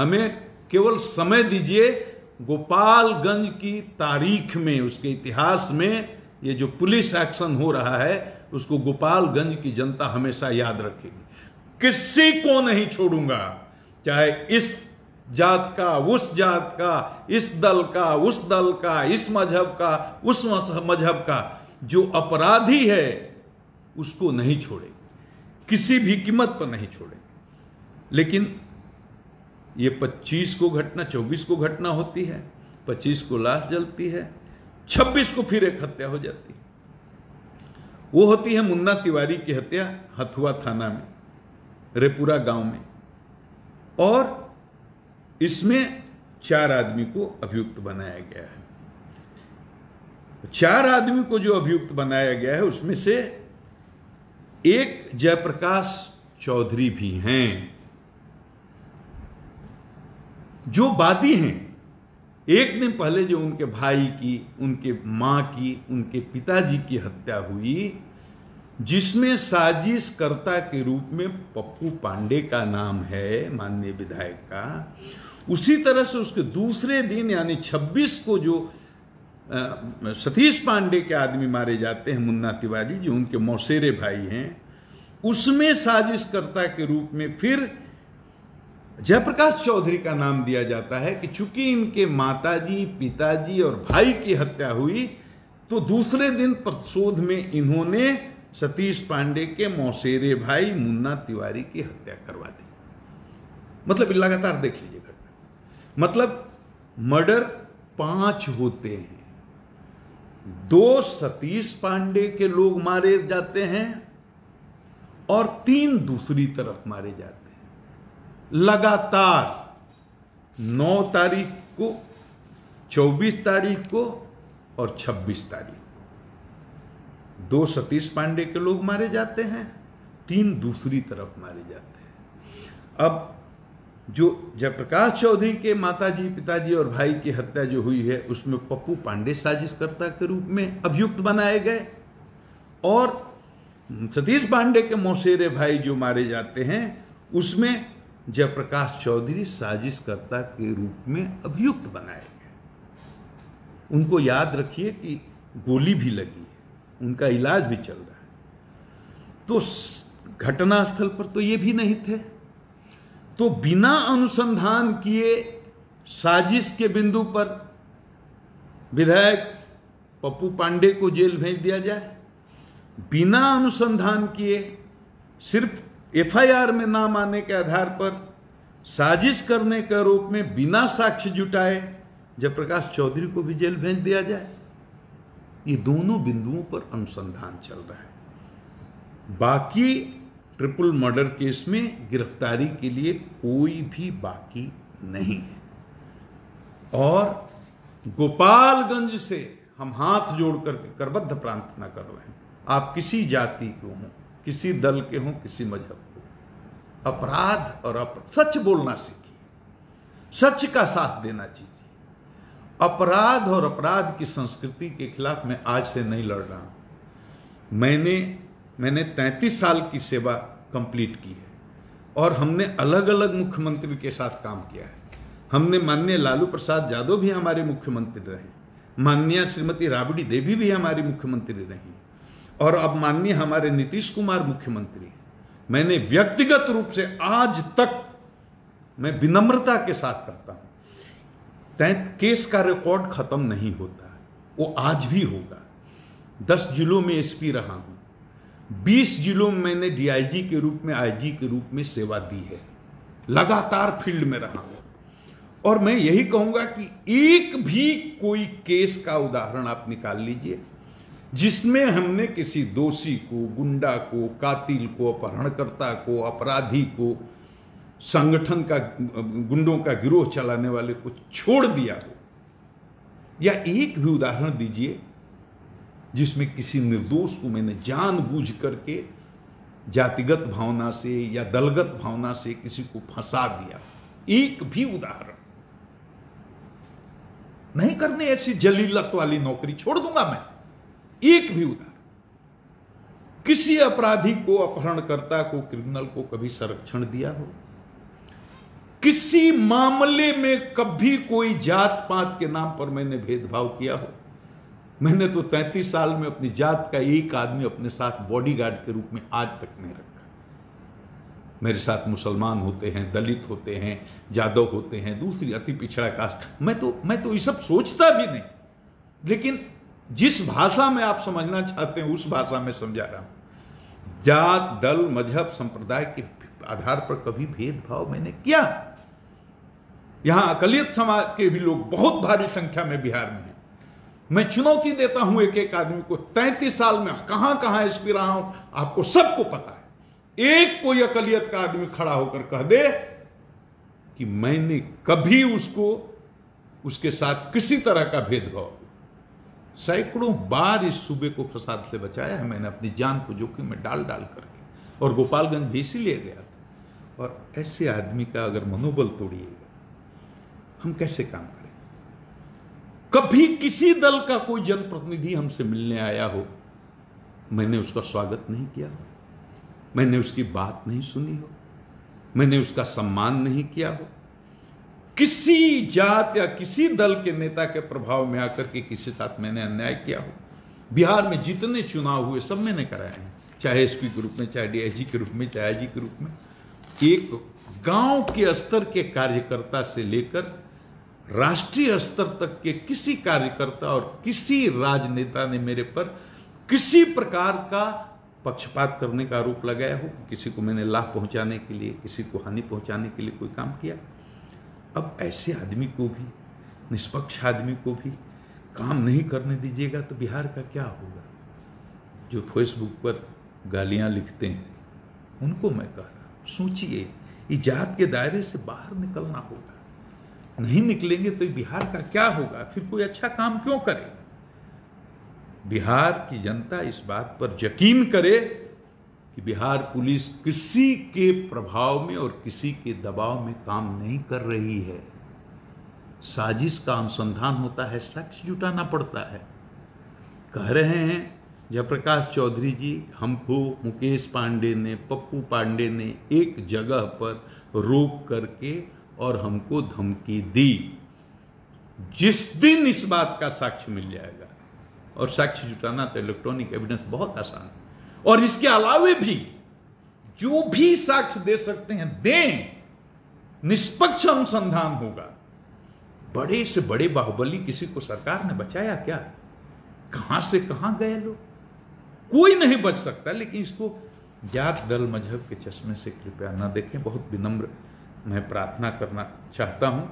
हमें केवल समय दीजिए। गोपालगंज की तारीख में, उसके इतिहास में ये जो पुलिस एक्शन हो रहा है उसको गोपालगंज की जनता हमेशा याद रखेगी। किसी को नहीं छोड़ूंगा, चाहे इस जात का, उस जात का, इस दल का, उस दल का, इस मजहब का, उस मजहब का। जो अपराधी है उसको नहीं छोड़ेंगे, किसी भी कीमत पर नहीं छोड़ेंगे। लेकिन ये 25 को घटना, 24 को घटना होती है, 25 को लाश जलती है, 26 को फिर एक हत्या हो जाती है। वो होती है मुन्ना तिवारी की हत्या हथुआ थाना में, रेपुरा गांव में। और इसमें 4 आदमी को अभियुक्त बनाया गया है। 4 आदमी को जो अभियुक्त बनाया गया है उसमें से एक जयप्रकाश चौधरी भी हैं जो वादी हैं। एक दिन पहले जो उनके भाई की, उनके मां की, उनके पिताजी की हत्या हुई, जिसमें साजिशकर्ता के रूप में पप्पू पांडे का नाम है, माननीय विधायक का, उसी तरह से उसके दूसरे दिन यानी 26 को जो सतीश पांडे के आदमी मारे जाते हैं, मुन्ना तिवारी, जो उनके मौसेरे भाई हैं, उसमें साजिशकर्ता के रूप में फिर जयप्रकाश चौधरी का नाम दिया जाता है कि चूंकि इनके माताजी, पिताजी और भाई की हत्या हुई तो दूसरे दिन प्रतिशोध में इन्होंने सतीश पांडे के मौसेरे भाई मुन्ना तिवारी की हत्या करवा दी। मतलब लगातार देख लीजिए घटना, मतलब मर्डर 5 होते हैं। 2 सतीश पांडे के लोग मारे जाते हैं और 3 दूसरी तरफ मारे जाते हैं। लगातार 9 तारीख को, 24 तारीख को और 26 तारीख को 2 सतीश पांडे के लोग मारे जाते हैं, 3 दूसरी तरफ मारे जाते हैं। अब जो जयप्रकाश चौधरी के माताजी, पिताजी और भाई की हत्या जो हुई है उसमें पप्पू पांडे साजिशकर्ता के रूप में अभियुक्त बनाए गए और सतीश पांडे के मौसेरे भाई जो मारे जाते हैं उसमें जयप्रकाश चौधरी साजिशकर्ता के रूप में अभियुक्त बनाए गए। उनको याद रखिए कि गोली भी लगी है, उनका इलाज भी चल रहा है। तो घटनास्थल पर तो ये भी नहीं थे, तो बिना अनुसंधान किए साजिश के बिंदु पर विधायक पप्पू पांडे को जेल भेज दिया जाए, बिना अनुसंधान किए सिर्फ एफआईआर में नाम आने के आधार पर साजिश करने के आरोप में बिना साक्ष्य जुटाए जयप्रकाश चौधरी को भी जेल भेज दिया जाए। ये दोनों बिंदुओं पर अनुसंधान चल रहा है। बाकी ट्रिपल मर्डर केस में गिरफ्तारी के लिए कोई भी बाकी नहीं है। और गोपालगंज से हम हाथ जोड़ करके करबद्ध प्रार्थना कर रहे हैं, आप किसी जाति को हों, किसी दल के हों, किसी मजहब को, अपराध और सच बोलना सीखिए, सच का साथ देना चाहिए। अपराध और अपराध की संस्कृति के खिलाफ मैं आज से नहीं लड़ रहा हूं। मैंने 33 साल की सेवा कंप्लीट की है और हमने अलग अलग मुख्यमंत्री के साथ काम किया है। हमने माननीय लालू प्रसाद यादव भी हमारे मुख्यमंत्री रहे, माननीय श्रीमती राबड़ी देवी भी हमारी मुख्यमंत्री रही और अब माननीय हमारे नीतीश कुमार मुख्यमंत्री हैं। मैंने व्यक्तिगत रूप से आज तक, मैं विनम्रता के साथ कहता हूं, केस का रिकॉर्ड खत्म नहीं होता, वो आज भी होगा। 10 जिलों में एसपी रहा हूं, 20 जिलों में मैंने डीआईजी के रूप में, आईजी के रूप में सेवा दी है, लगातार फील्ड में रहा हूं। और मैं यही कहूंगा कि एक भी कोई केस का उदाहरण आप निकाल लीजिए जिसमें हमने किसी दोषी को, गुंडा को, कातिल को, अपहरणकर्ता को, अपराधी को, संगठन का, गुंडों का गिरोह चलाने वाले को छोड़ दिया हो, या एक भी उदाहरण दीजिए जिसमें किसी निर्दोष को मैंने जानबूझ करके जातिगत भावना से या दलगत भावना से किसी को फंसा दिया। एक भी उदाहरण नहीं करने, ऐसी जलीलत वाली नौकरी छोड़ दूंगा मैं। एक भी उदाहरण किसी अपराधी को, अपहरणकर्ता को, क्रिमिनल को कभी संरक्षण दिया हो, किसी मामले में कभी कोई जात पात के नाम पर मैंने भेदभाव किया हो? मैंने तो 33 साल में अपनी जात का एक आदमी अपने साथ बॉडीगार्ड के रूप में आज तक नहीं रखा। मेरे साथ मुसलमान होते हैं, दलित होते हैं, यादव होते हैं, दूसरी अति पिछड़ा कास्ट। मैं तो ये सब सोचता भी नहीं, लेकिन जिस भाषा में आप समझना चाहते हैं उस भाषा में समझा रहा हूं। जात, दल, मजहब, संप्रदाय के आधार पर कभी भेदभाव मैंने किया? यहां अकलियत समाज के भी लोग बहुत भारी संख्या में बिहार में हैं। मैं चुनौती देता हूं एक एक आदमी को, 33 साल में कहां कहां एसपी रहा हूं, आपको सबको पता है। एक कोई अकलियत का आदमी खड़ा होकर कह दे कि मैंने कभी उसके साथ किसी तरह का भेदभाव, सैकड़ों बार इस सूबे को फसाद से बचाया है मैंने, अपनी जान को जोखिम में डाल करके, और गोपालगंज भी इसीलिए गया था। और ऐसे आदमी का अगर मनोबल तोड़िएगा, हम कैसे काम करें? कभी किसी दल का कोई जनप्रतिनिधि हमसे मिलने आया हो, मैंने उसका स्वागत नहीं किया हो, मैंने उसकी बात नहीं सुनी हो, मैंने उसका सम्मान नहीं किया हो। किसी जात या किसी दल के नेता के प्रभाव में आकर के किसी साथ मैंने अन्याय किया हो? बिहार में जितने चुनाव हुए सब मैंने कराए हैं, चाहे एसपी के रूप में, चाहे डीआईजी के रूप में, चाहे आईजी के रूप में। एक गांव के स्तर के कार्यकर्ता से लेकर राष्ट्रीय स्तर तक के किसी कार्यकर्ता और किसी राजनेता ने मेरे पर किसी प्रकार का पक्षपात करने का आरोप लगाया हो, किसी को मैंने लाभ पहुंचाने के लिए, किसी को हानि पहुंचाने के लिए कोई काम किया? अब ऐसे आदमी को भी, निष्पक्ष आदमी को भी काम नहीं करने दीजिएगा तो बिहार का क्या होगा? जो फेसबुक पर गालियां लिखते हैं उनको मैं कह रहा हूं, सोचिए, ये जात के दायरे से बाहर निकलना होगा। नहीं निकलेंगे तो बिहार का क्या होगा? फिर कोई अच्छा काम क्यों करेगा? बिहार की जनता इस बात पर यकीन करे कि बिहार पुलिस किसी के प्रभाव में और किसी के दबाव में काम नहीं कर रही है। साजिश का अनुसंधान होता है, साक्ष्य जुटाना पड़ता है। कह रहे हैं जयप्रकाश चौधरी जी, हमको मुकेश पांडे ने, पप्पू पांडे ने एक जगह पर रोक करके और हमको धमकी दी। जिस दिन इस बात का साक्ष्य मिल जाएगा, और साक्ष्य जुटाना तो इलेक्ट्रॉनिक एविडेंस बहुत आसान है, और इसके अलावे भी जो भी साक्ष्य दे सकते हैं दें, निष्पक्ष अनुसंधान होगा। बड़े से बड़े बाहुबली किसी को सरकार ने बचाया क्या? कहां से कहां गए लोग? कोई नहीं बच सकता। लेकिन इसको जात, दल, मजहब के चश्मे से कृपया न देखें। बहुत विनम्र मैं प्रार्थना करना चाहता हूं।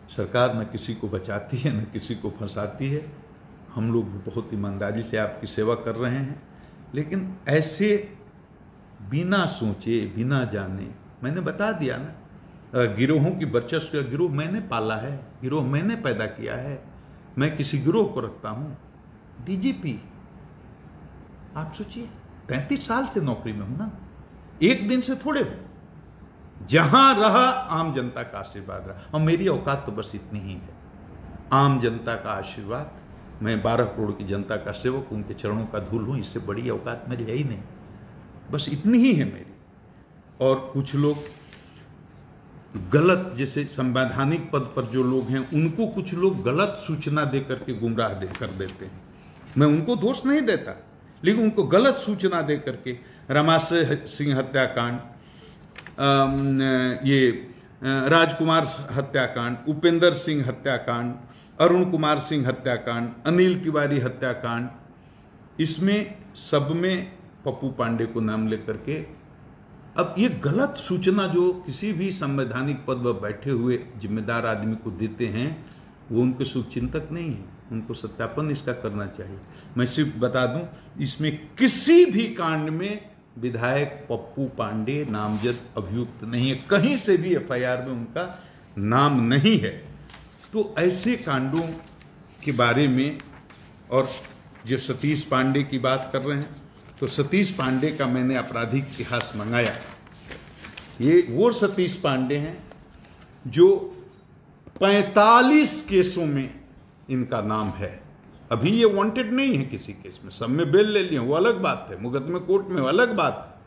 सरकार न किसी को बचाती है, न किसी को फंसाती है। हम लोग भी बहुत ईमानदारी से आपकी सेवा कर रहे हैं, लेकिन ऐसे बिना सोचे, बिना जाने, मैंने बता दिया ना, गिरोहों की वर्चस्व, गिरोह मैंने पाला है, गिरोह मैंने पैदा किया है, मैं किसी गिरोह को रखता हूं। डीजीपी, आप सोचिए, 35 साल से नौकरी में हूं ना, एक दिन से थोड़े हो। जहां रहा आम जनता का आशीर्वाद रहा, और मेरी औकात तो बस इतनी ही है, आम जनता का आशीर्वाद। मैं 12 करोड़ की जनता का सेवक, उनके चरणों का धूल हूं, इससे बड़ी औकात मेरी है ही नहीं, बस इतनी ही है मेरी। और कुछ लोग गलत, जैसे संवैधानिक पद पर जो लोग हैं, उनको कुछ लोग गलत सूचना दे करके गुमराह कर देते हैं। मैं उनको दोष नहीं देता, लेकिन उनको गलत सूचना दे करके रमाशय सिंह हत्याकांड, ये राजकुमार हत्याकांड, उपेंद्र सिंह हत्याकांड, अरुण कुमार सिंह हत्याकांड, अनिल तिवारी हत्याकांड, इसमें सब में पप्पू पांडे को नाम लेकर के, अब ये गलत सूचना जो किसी भी संवैधानिक पद पर बैठे हुए जिम्मेदार आदमी को देते हैं, वो उनके शुभचिंतक नहीं है, उनको सत्यापन इसका करना चाहिए। मैं सिर्फ बता दूं, इसमें किसी भी कांड में विधायक पप्पू पांडे नामजद अभियुक्त नहीं है, कहीं से भी एफआईआर में उनका नाम नहीं है। तो ऐसे कांडों के बारे में, और जो सतीश पांडे की बात कर रहे हैं, तो सतीश पांडे का मैंने आपराधिक इतिहास मंगाया। ये वो सतीश पांडे हैं जो 45 केसों में इनका नाम है। अभी ये वांटेड नहीं है किसी केस में, सब में बेल ले लिए, वो अलग बात है, मुकदमे कोर्ट में वो अलग बात है,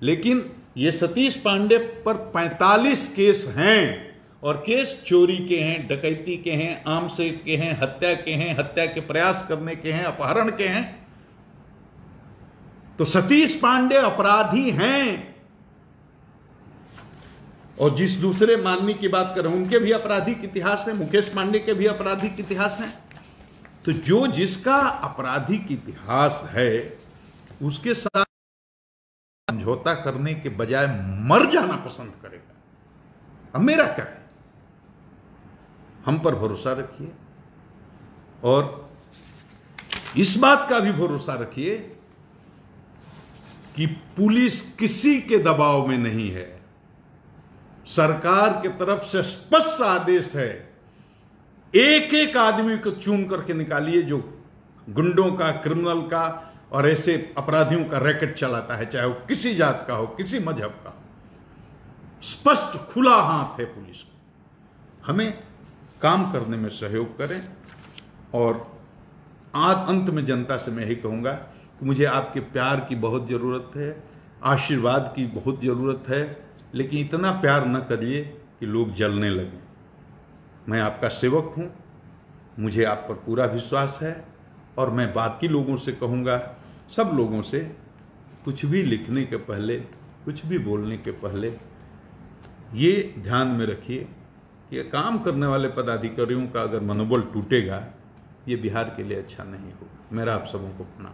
लेकिन ये सतीश पांडे पर 45 केस हैं, और केस चोरी के हैं, डकैती के हैं, आमसे के हैं, हत्या के हैं, हत्या के प्रयास करने के हैं, अपहरण के हैं। तो सतीश पांडे अपराधी हैं। और जिस दूसरे माननीय की बात कर रहे हैं उनके भी आपराधिक इतिहास है, मुकेश पांडे के भी आपराधिक इतिहास है। तो जो जिसका आपराधिक इतिहास है उसके साथ समझौता करने के बजाय मर जाना पसंद करेगा। अब मेरा क्या है, हम पर भरोसा रखिए और इस बात का भी भरोसा रखिए कि पुलिस किसी के दबाव में नहीं है। सरकार की तरफ से स्पष्ट आदेश है, एक एक आदमी को चुन करके निकालिए जो गुंडों का, क्रिमिनल का और ऐसे अपराधियों का रैकेट चलाता है, चाहे वो किसी जात का हो, किसी मजहब का हो। स्पष्ट खुला हाथ है पुलिस को। हमें काम करने में सहयोग करें। और आज अंत में जनता से मैं यही कहूंगा कि मुझे आपके प्यार की बहुत जरूरत है, आशीर्वाद की बहुत जरूरत है, लेकिन इतना प्यार न करिए कि लोग जलने लगें। मैं आपका सेवक हूं, मुझे आप पर पूरा विश्वास है। और मैं बाकी लोगों से कहूंगा, सब लोगों से, कुछ भी लिखने के पहले, कुछ भी बोलने के पहले ये ध्यान में रखिए कि काम करने वाले पदाधिकारियों का अगर मनोबल टूटेगा, ये बिहार के लिए अच्छा नहीं होगा। मेरा आप सबों को प्रणाम।